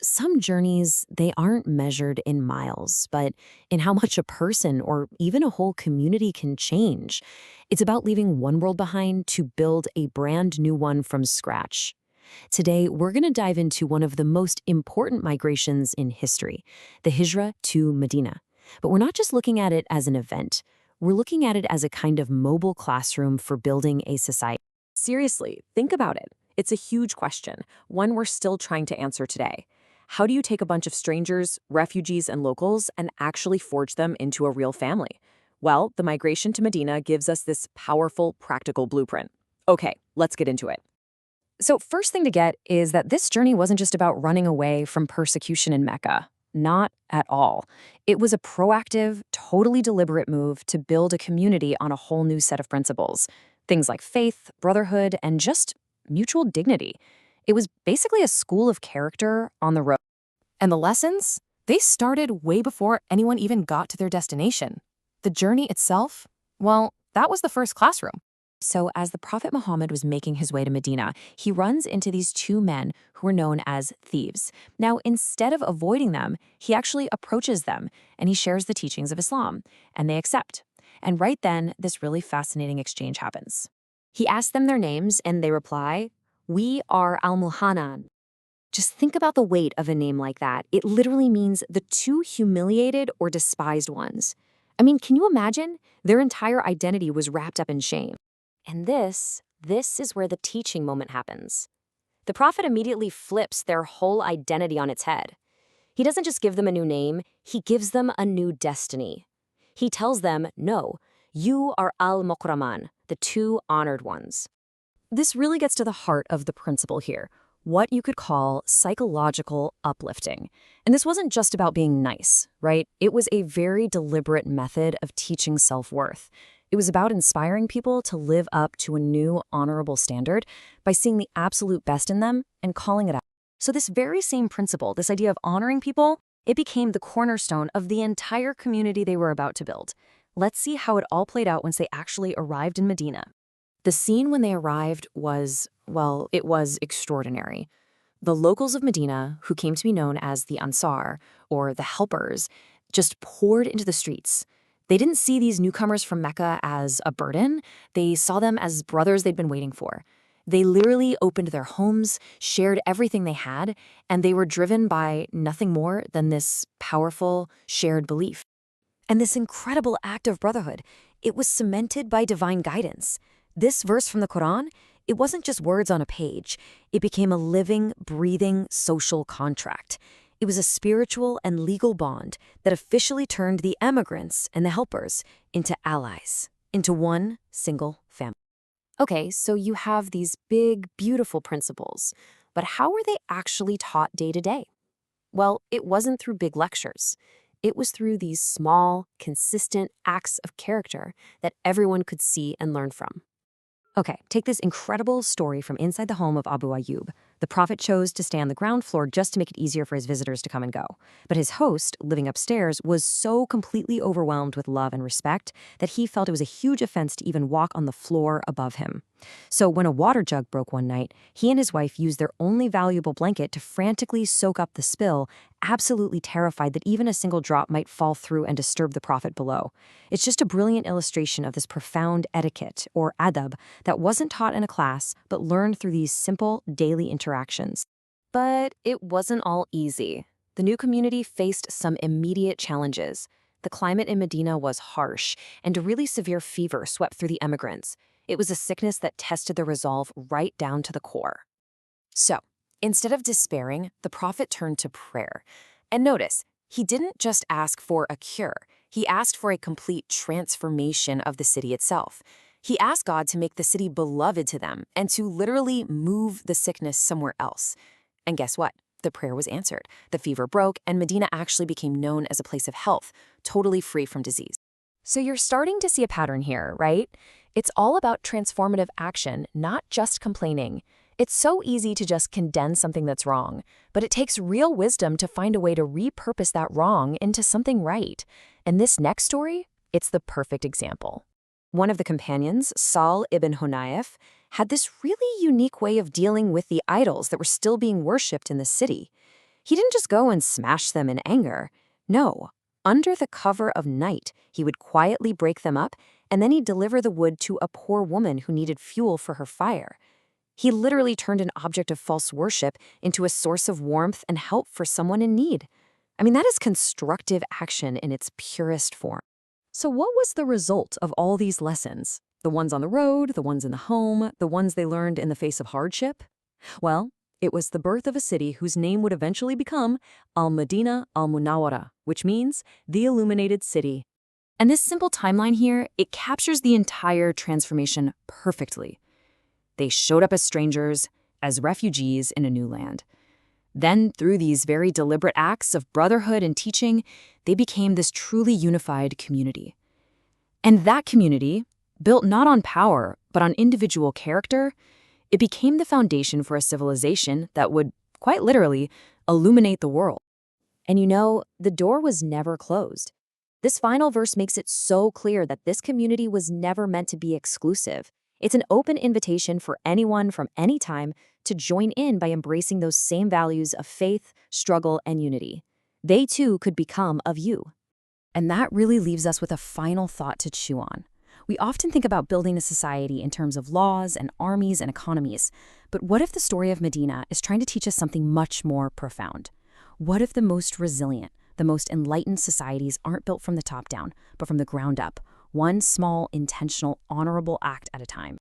Some journeys, they aren't measured in miles, but in how much a person or even a whole community can change. It's about leaving one world behind to build a brand new one from scratch. Today, we're going to dive into one of the most important migrations in history, the Hijrah to Medina. But we're not just looking at it as an event. We're looking at it as a kind of mobile classroom for building a society. Seriously, think about it. It's a huge question, one we're still trying to answer today. How do you take a bunch of strangers, refugees, and locals and actually forge them into a real family? Well, the migration to Medina gives us this powerful, practical blueprint. Okay, let's get into it. So, first thing to get is that this journey wasn't just about running away from persecution in Mecca. Not at all. It was a proactive, totally deliberate move to build a community on a whole new set of principles. Things like faith, brotherhood, and just mutual dignity. It was basically a school of character on the road. And the lessons? They started way before anyone even got to their destination. The journey itself? Well, that was the first classroom. So, as the Prophet Muhammad was making his way to Medina, he runs into these two men who were known as thieves. Now, instead of avoiding them, he actually approaches them and he shares the teachings of Islam, and they accept. And right then, this really fascinating exchange happens. He asks them their names, and they reply, "We are Al-Muhanan." Just think about the weight of a name like that. It literally means the two humiliated or despised ones. I mean, can you imagine? Their entire identity was wrapped up in shame. And this is where the teaching moment happens. The Prophet immediately flips their whole identity on its head. He doesn't just give them a new name, he gives them a new destiny. He tells them, no, you are al-Mukraman, the two honored ones. This really gets to the heart of the principle here, what you could call psychological uplifting. And this wasn't just about being nice, right? It was a very deliberate method of teaching self-worth. It was about inspiring people to live up to a new, honorable standard by seeing the absolute best in them and calling it out. So this very same principle, this idea of honoring people, it became the cornerstone of the entire community they were about to build. Let's see how it all played out once they actually arrived in Medina. The scene when they arrived was, well, it was extraordinary. The locals of Medina, who came to be known as the Ansar, or the helpers, just poured into the streets. They didn't see these newcomers from Mecca as a burden. They saw them as brothers they'd been waiting for. They literally opened their homes, shared everything they had, and they were driven by nothing more than this powerful, shared belief. And this incredible act of brotherhood, it was cemented by divine guidance. This verse from the Quran, it wasn't just words on a page. It became a living, breathing social contract. It was a spiritual and legal bond that officially turned the emigrants and the helpers into allies, into one single family. Okay, so you have these big, beautiful principles, but how were they actually taught day to day? Well, it wasn't through big lectures. It was through these small, consistent acts of character that everyone could see and learn from. Okay, take this incredible story from inside the home of Abu Ayyub. The Prophet chose to stay on the ground floor just to make it easier for his visitors to come and go. But his host, living upstairs, was so completely overwhelmed with love and respect that he felt it was a huge offense to even walk on the floor above him. So when a water jug broke one night, he and his wife used their only valuable blanket to frantically soak up the spill, absolutely terrified that even a single drop might fall through and disturb the Prophet below. It's just a brilliant illustration of this profound etiquette, or adab, that wasn't taught in a class, but learned through these simple, daily interactions. But it wasn't all easy. The new community faced some immediate challenges. The climate in Medina was harsh, and a really severe fever swept through the emigrants. It was a sickness that tested their resolve right down to the core. So, instead of despairing, the Prophet turned to prayer. And notice, he didn't just ask for a cure. He asked for a complete transformation of the city itself. He asked God to make the city beloved to them and to literally move the sickness somewhere else. And guess what? The prayer was answered. The fever broke, and Medina actually became known as a place of health, totally free from disease. So you're starting to see a pattern here, right? It's all about transformative action, not just complaining. It's so easy to just condemn something that's wrong, but it takes real wisdom to find a way to repurpose that wrong into something right. And this next story, it's the perfect example. One of the companions, Sahl ibn Hunayf, had this really unique way of dealing with the idols that were still being worshipped in the city. He didn't just go and smash them in anger. No, under the cover of night, he would quietly break them up, and then he'd deliver the wood to a poor woman who needed fuel for her fire. He literally turned an object of false worship into a source of warmth and help for someone in need. I mean, that is constructive action in its purest form. So what was the result of all these lessons? The ones on the road, the ones in the home, the ones they learned in the face of hardship? Well, it was the birth of a city whose name would eventually become Al-Madeenah al-Munawwara, which means the illuminated city. And this simple timeline here, it captures the entire transformation perfectly. They showed up as strangers, as refugees in a new land. Then, through these very deliberate acts of brotherhood and teaching, they became this truly unified community. And that community, built not on power, but on individual character, it became the foundation for a civilization that would, quite literally, illuminate the world. And you know, the door was never closed. This final verse makes it so clear that this community was never meant to be exclusive. It's an open invitation for anyone from any time to join in by embracing those same values of faith, struggle, and unity. They too could become of you. And that really leaves us with a final thought to chew on. We often think about building a society in terms of laws and armies and economies. But what if the story of Medina is trying to teach us something much more profound? What if the most resilient, the most enlightened societies aren't built from the top down, but from the ground up, one small, intentional, honorable act at a time?